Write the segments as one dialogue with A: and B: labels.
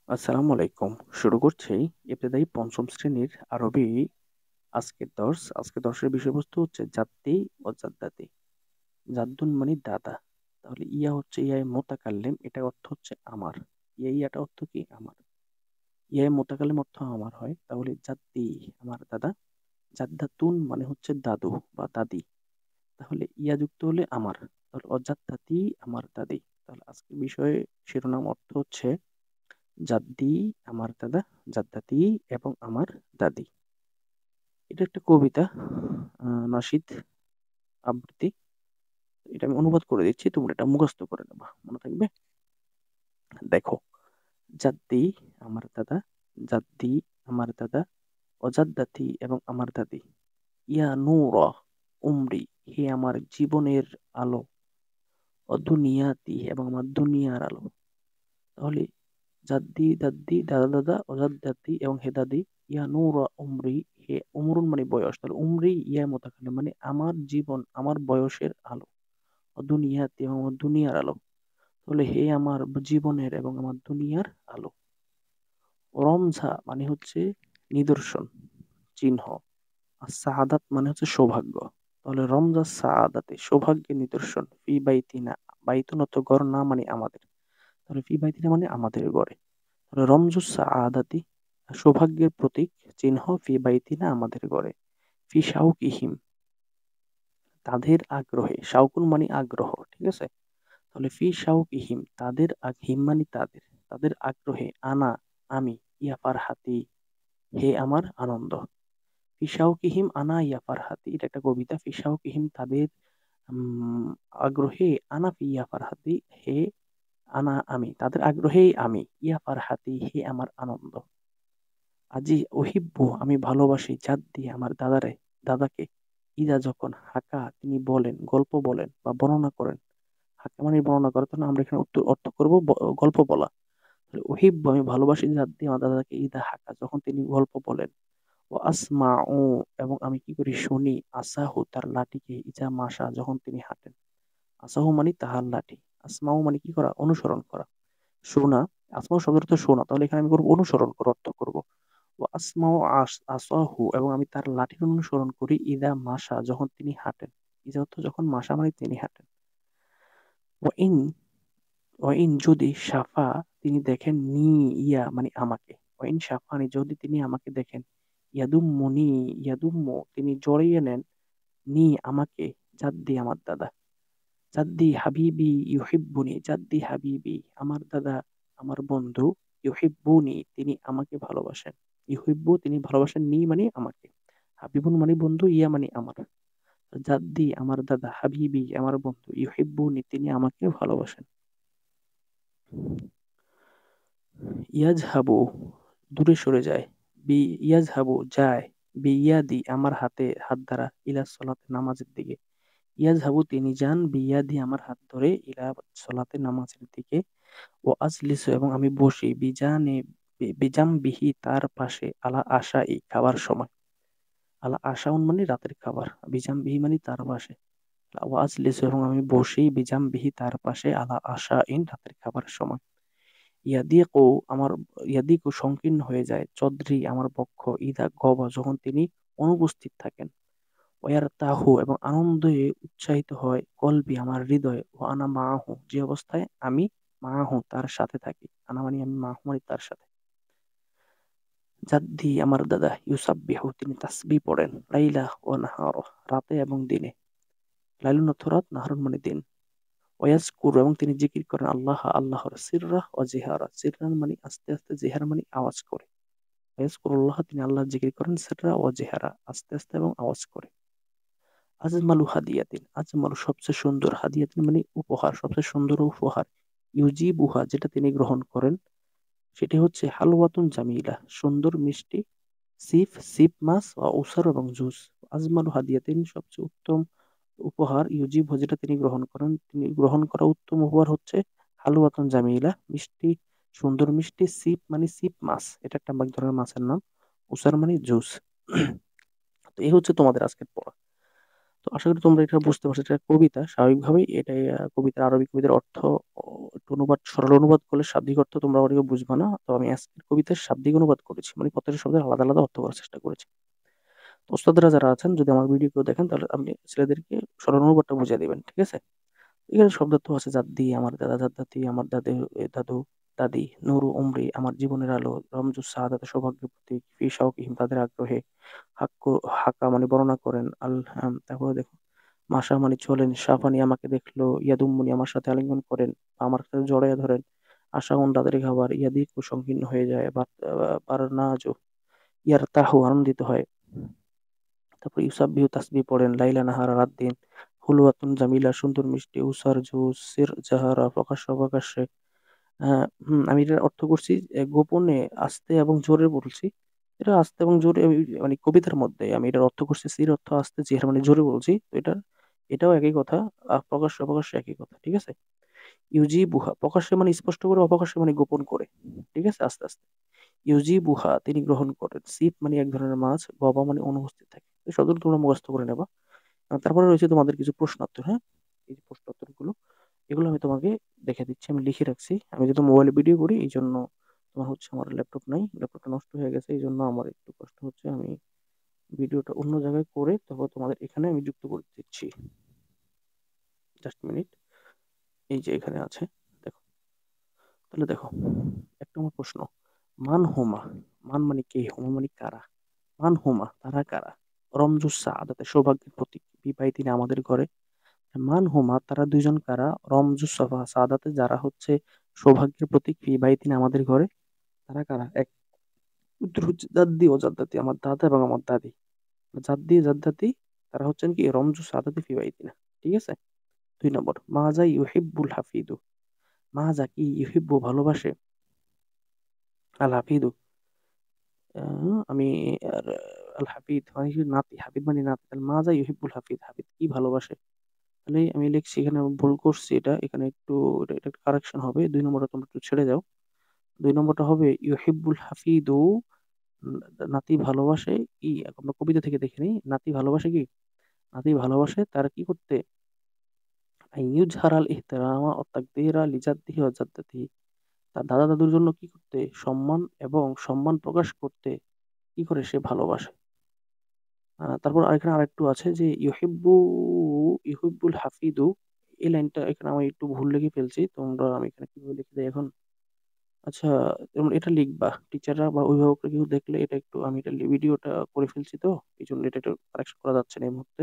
A: আসসালামু আলাইকুম। শুরু করছি ইবতেদায়ী পঞ্চম শ্রেণীর আরবি আজকের দর্স। আজকের দর্শের বিষয়বস্তু হচ্ছে জাদ্দি ও জাদ্দাতি। জাদ্দুন মানে দাদা। তাহলে ইয়া হচ্ছে ইয়ায়ে মোতাকাল্লিম, এটা অর্থ হচ্ছে আমার। ইয়াটা অর্থ কি? আমার। ইয়ায়ে মোতাকাল্লিম অর্থ আমার হয়, তাহলে জাদ্দি আমার দাদা। জাদ্দাতুন মানে হচ্ছে দাদু বা দাদি। তাহলে ইয়া যুক্ত হলে আমার, তাহলে অজাদ্দাতি আমার দাদি। তাহলে আজকের বিষয়ে শিরোনাম অর্থ হচ্ছে জাদ্দি আমার দাদা, জাদ্দাতি এবং আমার দাদি। এটা একটা কবিতা, নাশিদ, আবৃত্তি। এটা আমি অনুবাদ করে দিচ্ছি, তোমরা এটা মুখস্থ করে নেবা, মনে থাকবে। দেখো, জাদ্দি আমার দাদা, জাদ্দি আমার দাদা, অজাদ্দাতি এবং আমার দাদি। ইয়া নূর উমরি, হে আমার জীবনের আলো, অদুনিয়াতি এবং আমার দুনিয়ার আলো। তাহলে জাদ্দি দাদ্দি দাদা দাদা অজাদ্দাতি এবং হে দাদি। ইয়া নূর উমরি, হে উমরুন মানে বয়স, তাহলে উমরি ইয়া মোতাকাল্লিম মানে আমার জীবন, আমার বয়সের আলো। দুনিয়াতে এবং আমার দুনিয়ার আলো, তাহলে হে আমার জীবনের এবং আমার দুনিয়ার আলো। রমঝা মানে হচ্ছে নিদর্শন, চিহ্ন। আর সাহাদাত মানে হচ্ছে সৌভাগ্য। তাহলে রমজা সাহাদাতে সৌভাগ্যের নিদর্শন। ফি বাইতিনা, বাইতুন অর্থ ঘর, না মানে আমাদের। তাহলে ফি বাইতিনা মানে আমাদের ঘরে। তাহলে রমজু সাআদাতি সৌভাগ্যের প্রতীক, চিহ্ন। ফি বাইতিনা আমাদের ঘরে। ফি শাউকিহিম তাদের আগ্রহে, শাউকুন মানে আগ্রহ, ঠিক আছে। তাহলে ফি শাউকিহিম তাদের হিম মানে তাদের, তাদের আগ্রহে, আনা আমি, ইয়া ফারহাতি হে আমার আনন্দ। ফি শাউকিহিম আনা ইয়া ফারহাতি, এটা একটা কবিতা। ফি শাউকিহিম তাদের আগ্রহে, আনা ফি ইয়া ফারহাতি হে, আনা আমি, তাদের আগ্রহেই আমি, ইয়া ফারহাতি হে আমার আনন্দ। আজি ওহিব্বু আমি ভালোবাসি, জাদ্দি আমার দাদারে, দাদাকে। ইদা যখন হাকা তিনি বলেন, গল্প বলেন বা বর্ণনা করেন। হাকা মানে বর্ণনা করে, তাহলে আমরা এখানে উত্তর অর্থ করব গল্প বলা। তাহলে ওহিব্বু আমি ভালোবাসি, জাদ্দি আমার দাদাকে, ইদা হাকা যখন তিনি গল্প বলেন। ও আসমাউ এবং আমি কি করি, শুনি। আসাহু তার লাঠিকে, ইজা মাসা যখন তিনি হাঁটেন। আসাহু মানে তাহার লাঠি, আসমাউ মানে কি করা, অনুসরণ করা, শোনা। আসমাউ শব্দটা তো শোনা, তাহলে এখানে আমি করবো অনুসরণ করা, অর্থ করব। ও আসমাউ আসাহু এবং আমি তার লাঠির অনুসরণ করি। ইদা মাসা যখন তিনি হাঁটেন। ইজা অর্থ যখন, মাসা মানে তিনি হাঁটেন। ও ইন, ও ইন যদি সাফা তিনি দেখেন, নি ইয়া মানে আমাকে। ও ইন সাফানি যদি তিনি আমাকে দেখেন। ইয়াদুম্মনি, ইয়াদুম্মু তিনি জড়িয়ে নেন, নি আমাকে, জাদ্দি আমার দাদা। জাদ্দি হাবিবি ইউহিব্বুনি, জাদ্দি হাবিবি আমার দাদা, আমার বন্ধু। ইউহিব্বুনি তিনি আমাকে ভালোবাসেন। ইউহিব্বু তিনি ভালোবাসেন, নি মানে আমাকে, হাবিবুন মানে বন্ধু, ইয়া মানে আমার। জাদ্দি আমার দাদা, হাবিবি আমার বন্ধু, ইউহিব্বুনি তিনি আমাকে ভালোবাসেন। ইয়াজহাবু দূরে সরে যায়, বি ইয়াজহাবু যায়, বি ইয়াদি আমার হাতে, হাত দ্বারা, ইলা সলাতে নামাজের দিকে। ইয়াজহাবু তিনি যান, বিয়াদি আমার হাত ধরে, ইলা সলাতে নামাজের দিকে। ও আজলিসু এবং আমি বসি, বিজানে বিজাম বিহি তার পাশে, আলা আশাই খাবার সময়। আলা আশাউন মানে রাতের খাবার, বিজাম বিহি মানে তার পাশে। ও আজলিসু এবং আমি বসি, বিজাম বিহি তার পাশে, আলা আশা ইন রাতের খাবার সময়। ইয়াদিকু আমার, ইয়াদিকু সংকীর্ণ হয়ে যায়, চদ্রি আমার বক্ষ, ইদা গব যখন তিনি অনুপস্থিত থাকেন। ওয়ার তাহু এবং আনন্দে উৎসাহিত হয়, কলবি আমার হৃদয়, ও আনা মাহু যে অবস্থায় আমি, মাহু তার সাথে থাকি। আনা মানে আমি, মাহু মানে তার সাথে। জাদ্দি আমার দাদা ইউসাব্বিহু তিনি তাসবিহ পড়েন, লাইলা ও নাহার রাতে এবং দিনে। লাইলুন অর্থ রাত, নাহারুন মানে দিন। ওয়াজকুর এবং তিনি জিকির করেন, আল্লাহ আল্লাহর, সিররা ও জিহারা, সিররান মানে আস্তে আস্তে, জিহারা মানে আওয়াজ করে। ওয়াজকুরুল্লাহ তিনি আল্লাহ জিকির করেন, সিররা ও জিহারা আস্তে আস্তে এবং আওয়াজ করে। আজমালু হাদিয়াতিন, আজমালু সবচেয়ে সুন্দর, হাদিয়াতিন মানে উপহার, সবচেয়ে সুন্দর উপহার। ইউজিবুহা যেটা তিনি গ্রহণ করেন, সেটি হচ্ছে হালওয়াতুন জামিলা সুন্দর মিষ্টি। সিফ সিপ মাছ, ও উসার এবং জুস। আজমালু হাদিয়াতিন সবচেয়ে উত্তম উপহার, ইউজিবু যেটা তিনি গ্রহণ করেন, তিনি গ্রহণ করা উত্তম উপহার হচ্ছে হালওয়াতুন জামিলা মিষ্টি, সুন্দর মিষ্টি। সিপ মানে সিপ মাছ, এটা একটা এক ধরনের মাছের নাম। উসার মানে জুস। তো এই হচ্ছে তোমাদের আজকের পড়া। তো আশা করি তোমরা এটা বুঝতে পারছো, এটা কবিতা স্বাভাবিকভাবেই এটাই কবিতার আরবি কবিতার অর্থ একটু অনুবাদ, সরল অনুবাদ করলে শাব্দিক অর্থ তোমরা অনেকে বুঝবা না, তো আমি আজকের কবিতার শাব্দিক অনুবাদ করেছি, মানে প্রত্যেকটা শব্দের আলাদা আলাদা অর্থ করার চেষ্টা করেছি। তো ওস্তাদরা যারা আছেন যদি আমার ভিডিও কেউ দেখেন তাহলে আপনি ছেলেদেরকে সরল অনুবাদটা বুঝিয়ে দিবেন, ঠিক আছে? এখানে শব্দার্থ আছে জাদ্দি আমার দাদা, জাদ্দাতি আমার দাদু দাদি, নুরু উমরি আমার জীবনের আলো, রমজু সাদাতে সৌভাগ্যের প্রতীক, ফি শাওকিহিম তাদের আগ্রহে, হাক্কু হাকা মানে বর্ণনা করেন, তারপরে দেখো মাসা মানে চলেন, সাফানি আমাকে দেখলো, ইয়াদুম্মুনি আমার সাথে আলিঙ্গন করেন, আমার সাথে জড়াইয়া ধরেন, আশাউন তাদের খাবার, ইয়াদিকু সংকীর্ণ হয়ে যায়, বারনাজু ইয়ার তাহু আনন্দিত হয়। তারপর ইউসাব্বিহু তাসবিহ পড়েন, লাইলা নাহারা রাত দিন, হুলওয়াতুন জামিলা সুন্দর মিষ্টি, উসার জু সির জাহারা প্রকাশ্য অপ্রকাশ্যে। আমি এটার অর্থ করছি গোপনে আস্তে এবং জোরে বলছি। এটা আস্তে এবং জোরে মানে কবিতার মধ্যে আমি এটার অর্থ করছি, সির অর্থ আস্তে, জিহার মানে জোরে বলছি, তো এটাও একই কথা। প্রকাশ্য অপ্রকাশ্য একই কথা, ঠিক আছে? ইউজি বুহা প্রকাশ্যে মানে স্পষ্ট করে, অপ্রকাশ্যে মানে গোপন করে, ঠিক আছে, আস্তে আস্তে। ইউজি বুহা তিনি গ্রহণ করেন, সিপ মানে এক ধরনের মাছ, বাবা মানে অনুপস্থিত থাকে। এই শব্দগুলো তোমরা মুখস্থ করে নেবা। তারপরে রয়েছে তোমাদের কিছু প্রশ্নোত্তর, হ্যাঁ? এই যে প্রশ্নোত্তর গুলো, এগুলো আমি তোমাকে দেখে দিচ্ছি, আমি লিখে রাখছি। আমি যেহেতু মোবাইলে ভিডিও করি এই জন্য তোমার হচ্ছে আমার ল্যাপটপ নাই, ল্যাপটপটা নষ্ট হয়ে গেছে, এই জন্য আমার একটু কষ্ট হচ্ছে। আমি ভিডিওটা অন্য জায়গায় করে তারপর তোমাদের এখানে আমি যুক্ত করে দিচ্ছি। জাস্ট মিনিট, এই যে এখানে আছে, দেখো। তাহলে দেখো, এক নম্বর প্রশ্ন, মান হোমা, মান মানে কে, হোমা মানে কারা, মান হোমা তারা কারা, রমজুস সাআদাতে সৌভাগ্যের প্রতীক, বিবাহিত তিনি আমাদের ঘরে। মান হুমা তারা দুইজন কারা, রমজু সফা সাদাতে যারা হচ্ছে সৌভাগ্যের প্রতীক, ফি বাইতিন আমাদের ঘরে, তারা কারা? এক, উত্তর হচ্ছে দাদি ও জাদ্দাতি আমার দাদা এবং আমার দাদি। জাদ্দি জাদ্দাতি তারা হচ্ছেন কি রমজু সাদাতি ফি বাইতিনা, ঠিক আছে? দুই নম্বর, মাজা ইউহিব্বুল হাফিদু, মাজা কি ইউহিব্বু ভালোবাসে, আল হাফিদু আমি আর আল হাফিদ মানে কি নাতি, হাফিদ মানে নাতি, তাহলে মাজা ইউহিব্বুল হাফিদ, হাফিদ কি ভালোবাসে। তাহলে আমি লিখছি এখানে, আমি ভুল করছি, এটা এখানে একটু এটা একটা কারেকশন হবে। দুই নম্বরটা তোমরা একটু ছেড়ে যাও। দুই নম্বরটা হবে ইউহিব্বুল হাফিদু, উম, নাতি ভালোবাসে কি, আমরা কবিতা থেকে দেখে নিই, নাতি ভালোবাসে কি, নাতি ভালোবাসে তার কি করতে, ইউজহারাল ইহতিরামা ও তাকদীরা লিজাদ্দিহি ওয়া জাদ্দাতিহি, তার দাদা দাদুর জন্য কি করতে, সম্মান এবং সম্মান প্রকাশ করতে কি করে সে ভালোবাসে। তারপর এখানে আরেকটু আছে যে ইউহিব্বুল হাফিদু, এই লাইনটা এখানে আমি একটু ভুল লিখে ফেলছি, তোমরা আমি এখানে কিভাবে লিখে দেই এখন। আচ্ছা, তোমরা এটা লিখবা, টিচাররা বা অভিভাবকরা কেউ দেখলে এটা একটু, আমি এটা ভিডিওটা করে ফেলছি তো এই জন্য এটা একটু কারেকশন করা যাচ্ছে না এই মুহূর্তে।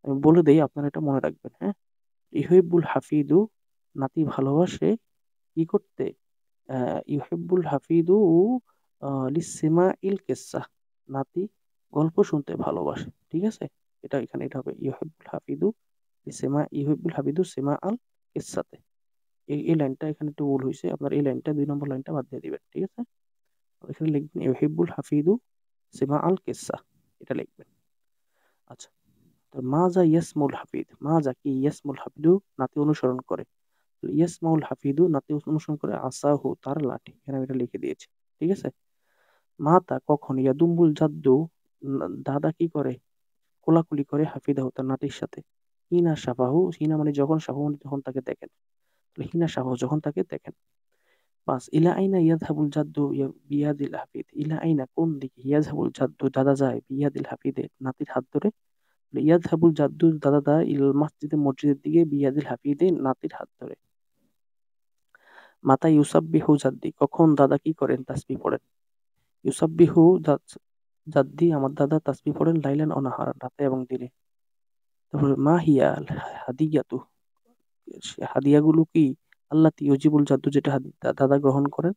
A: আমি বলে দেই, আপনারা এটা মনে রাখবেন, হ্যাঁ? ইউহিব্বুল হাফিদু, নাতি ভালোবাসে কি করতে, ইউহিব্বুল হাফিদু লিসিমা ইল কেসা, নাতি গল্প শুনতে ভালোবাসে, ঠিক আছে? এটা এখানে এটা হবে ইউহিব্বুল হাফিদু লিসিমা, ইউহিব্বুল হাফিদু সিমা আল কেসাতে। এই লাইনটা এখানে একটু ভুল হয়েছে, আপনার এই লাইনটা 2 নম্বর লাইনটা বাদ দিয়ে দিবেন, ঠিক আছে? এখানে লিখবেন ইউহিব্বুল হাফিদু সিমা আল কেসা, এটা লিখবেন। আচ্ছা, তো মাজা ইয়াসমুল হাফিদ, মাজা কি ইয়াসমুল হাফিদু নাতি অনুসরণ করে, ইয়াসমাউল হাফিদু নাতি অনুসরণ করে, আসাহু তার লাঠি, এখানে আমি এটা লিখে দিয়েছি, ঠিক আছে? মাতা কখন, ইয়াদুম্বুল জাদ্দু দাদা কি করে, কোলাকুলি করে, হাফিদাহু তার নাতির সাথে, হিনা সাফাহু, হিনা মানে যখন, সাফাহু মানে যখন তাকে দেখেন, তাহলে হিনা সাফাহু যখন তাকে দেখেন। পাঁচ, ইলা আইনা ইয়াযহাবুল জাদ্দু বিয়াদিল হাফিদ, ইলা আইনা কোন দিকে, ইয়াযহাবুল জাদ্দু দাদা যায়, বিয়াদিল হাফিদে নাতির হাত ধরে। ইয়াযহাবুল জাদ্দু দাদা দা ইল মসজিদে মসজিদের দিকে, বিয়াদিল হাফিদে নাতির হাত ধরে। মাতা ইউসাব্বিহু জাদ্দি কখন দাদা কি করেন, তাসবিহ পড়েন। ইউসাব্বিহু জাদ্দি আমার দাদা তাসবিহ পড়েন, লাইলান ও নাহারান রাতে এবং দিনে। তারপরে মা হিয়া হাদিয়াতু, হাদিয়াগুলো কি, আল্লাতি ইউজিবুল জাদ্দু যেটা দাদা গ্রহণ করেন।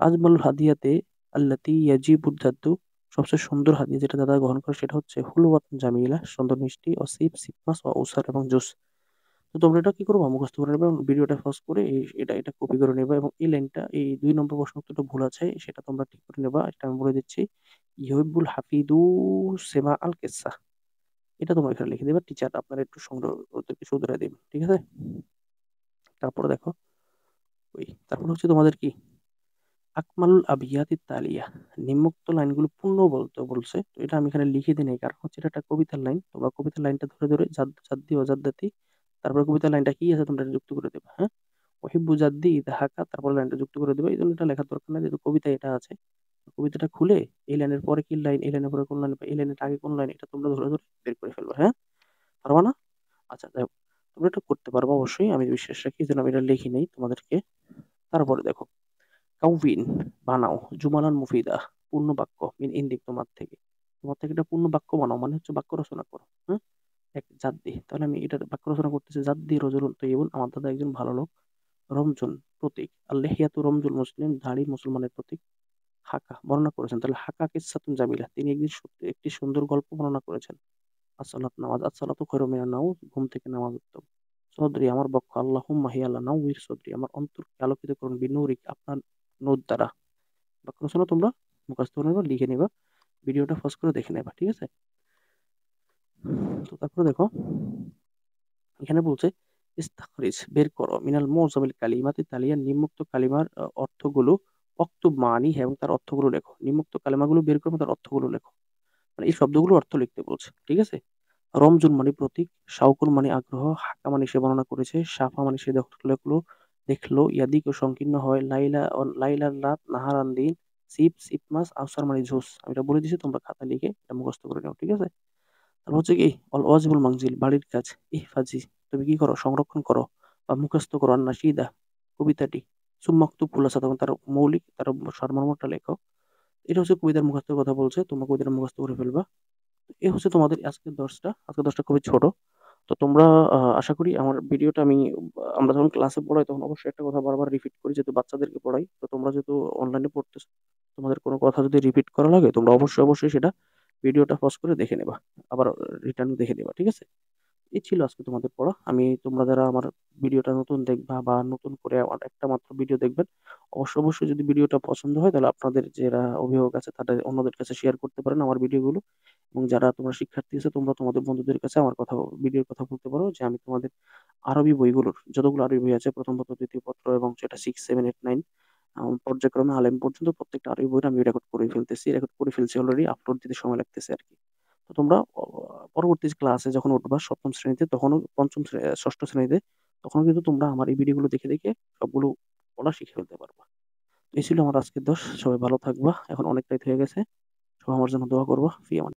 A: আজমালুল হাদিয়াতে আল্লাতি ইয়াজিবুল জাদ্দু, সবচেয়ে সুন্দর হাদিয়া যেটা দাদা গ্রহণ করে সেটা হচ্ছে হুলওয়াতুন জামিলা সুন্দর মিষ্টি, অসিব সিপমাস ও উসার এবং জুস। তো তোমরা এটা কি করবো, মুখস্থ করে নেবে এবং ভিডিওটা পজ করে এটা এটা কপি করে নেবে, এবং এই লাইনটা, এই 2 নম্বর প্রশ্ন উত্তরটা ভুল আছে সেটা তোমরা ঠিক করে নেবা, এটা আমি বলে দিচ্ছি। ইউহিব্বুল হাফিদু সেমা আল কেসা, এটা তোমরা এখানে লিখে দেবে, টিচার আপনারা একটু সংগ্রহ ওদেরকে শুধরে দিবেন, ঠিক আছে? তারপরে দেখো, তারপর হচ্ছে তোমাদের কি, আকমালুল আবিয়াতিত তালিয়া, নিম্নোক্ত লাইনগুলো পূর্ণ বলতে বলছে। তো এটা আমি এখানে লিখে দিই নাই, কারণ হচ্ছে এটা একটা কবিতার লাইন। তোমরা কবিতার লাইনটা ধরে ধরে জাদ্দি ও জাদ্দাতি, তারপরে কবিতার লাইনটা কি আছে তোমরা এটা যুক্ত করে দেবে। হ্যাঁ, ওহিব্বু জাদ্দি ইদা হাকা, তারপরে লাইনটা যুক্ত করে দেবে। এই জন্য এটা লেখার দরকার নেই, যেহেতু কবিতা এটা আছে। কবিতাটা খুলে এই লাইনের পরে কি লাইন, এই লাইনের পরে কোন লাইন, এই লাইনের আগে কোন লাইন, এটা তোমরা ধরে ধরে বের করে ফেলবে। হ্যাঁ, পারবা না? আচ্ছা, যাই হোক, তোমরা এটা করতে পারবা অবশ্যই, আমি বিশ্বাস রাখি, যেন আমি এটা লিখি নেই তোমাদেরকে। তারপরে দেখো, কাউবিন, বানাও, জুমালান মুফিদা, পূর্ণ বাক্য, মিন ইন্দিক, তোমার থেকে। তোমার থেকে এটা পূর্ণ বাক্য বানাও, মানে হচ্ছে বাক্য রচনা করো। হ্যাঁ, এক জাদ্দি, তাহলে আমি এটা বাক্য রচনা করতেছি। জাদ্দি রজুলুন তৈয়বুন, আমার দাদা একজন ভালো লোক। রমজুন, প্রতীক। আল্লেহিয়াতু রমজুল মুসলিম, দাড়ি মুসলমানের প্রতীক। হাকা, বর্ণনা করেছেন। তাহলে হাকা কিসসাতুন জামিলা, তিনি একদিন একটি সুন্দর গল্প বর্ণনা করেছেন। আসসালাত, নামাজ। আসসালাতু খায়রুম মিনান নাওম, ঘুম থেকে নামাজ উত্তম। সদরি, আমার বক্ষ। আল্লাহুম্মা হি, আল্লাহ, নাউয়ির সদরি, আমার অন্তরকে আলোকিত করুন। বিনুরিক, আপনার নূর দ্বারা। বাক্য রচনা তোমরা মুখস্থ করে নেবা, লিখে নেবা, ভিডিওটা পজ করে দেখে নেবা, ঠিক আছে? তো তারপরে দেখো, এখানে বলছে ইস্তাখরিজ, বের করো, মিনাল মুজামিল কালিমাতি তালিয়া, নিম্নোক্ত কালিমার অর্থগুলো। অক্তুব মানি, এবং তার অর্থগুলো লেখো। নিম্নোক্ত কালিমাগুলো বের করো, তার অর্থগুলো লেখো। মানে এই শব্দগুলো অর্থ লিখতে বলছে, ঠিক আছে? রমজুন মানে প্রতীক, শাউকুন মানে আগ্রহ, হাকা মানে সে বর্ণনা করেছে, সাফা মানে সে দেখলো দেখলো, ইয়াদিক ও সংকীর্ণ হয়, লাইলা লাইলার রাত, নাহারান দিন, সিপ সিপ মাছ, আউসার মানে ঝুস। আমি এটা বলে দিছি, তোমরা খাতা লিখে এটা মুখস্থ করে নাও, ঠিক আছে? তারপর হচ্ছে কি, অল ওয়াজিবুল মানজিল, বাড়ির কাজ। ইহফাজি, তুমি কি করো, সংরক্ষণ করো বা মুখস্থ করো। আর নাশিদা, কবিতাটি। সুম্মাক্তুব খুলাসা, তখন তার মৌলিক, তার সারমর্মটা লেখো। এটা হচ্ছে কবিতার মুখস্থের কথা বলছে, তোমরা কবিতাটা মুখস্থ করে ফেলবা। এই হচ্ছে তোমাদের আজকের দশটা খুবই ছোট। তো তোমরা আশা করি আমার ভিডিওটা আমরা যখন ক্লাসে পড়াই তখন অবশ্যই একটা কথা বারবার রিপিট করি, যেহেতু বাচ্চাদেরকে পড়াই। তো তোমরা যেহেতু অনলাইনে পড়তেছো, তোমাদের কোনো কথা যদি রিপিট করা লাগে, তোমরা অবশ্যই অবশ্যই সেটা ভিডিওটা পজ করে দেখে নেবা, আবার রিটার্ন দেখে নেবা, ঠিক আছে? এই ছিল আজকে তোমাদের পড়া। তোমরা যারা আমার ভিডিওটা নতুন দেখবা বা নতুন করে আমার একটা মাত্র ভিডিও দেখবেন, অবশ্যই অবশ্যই যদি ভিডিওটা পছন্দ হয়, তাহলে আপনাদের যারা অভিভাবক আছে তাদের অন্যদের কাছে শেয়ার করতে পারেন আমার ভিডিওগুলো। এবং যারা তোমরা শিক্ষার্থী আছে, তোমরা তোমাদের বন্ধুদের কাছে আমার কথা, ভিডিওর কথা বলতে পারো, যে আমি তোমাদের আরবি বইগুলোর, যতগুলো আরবি বই আছে, প্রথম পত্র, দ্বিতীয় পত্র, এবং সেটা 6, 7, 8, 9 পর্যায়ক্রমে আলেম পর্যন্ত, প্রত্যেকটা আরবি বই আমি রেকর্ড করে ফেলছি অলরেডি, আপলোড দিতে সময় লাগতেছে আর কি। তো তোমরা পরবর্তী ক্লাসে যখন উঠবা সপ্তম শ্রেণীতে, তখনও ষষ্ঠ শ্রেণীতে, তখনও কিন্তু তোমরা আমার এই ভিডিওগুলো দেখে দেখে সবগুলো পড়া শিখে ফেলতে পারবা। এই ছিল আমার আজকের দোষ। সবাই ভালো থাকবা, এখন অনেক রাত হয়ে গেছে। সবাই আমার জন্য দোয়া করবা। ফি আমান।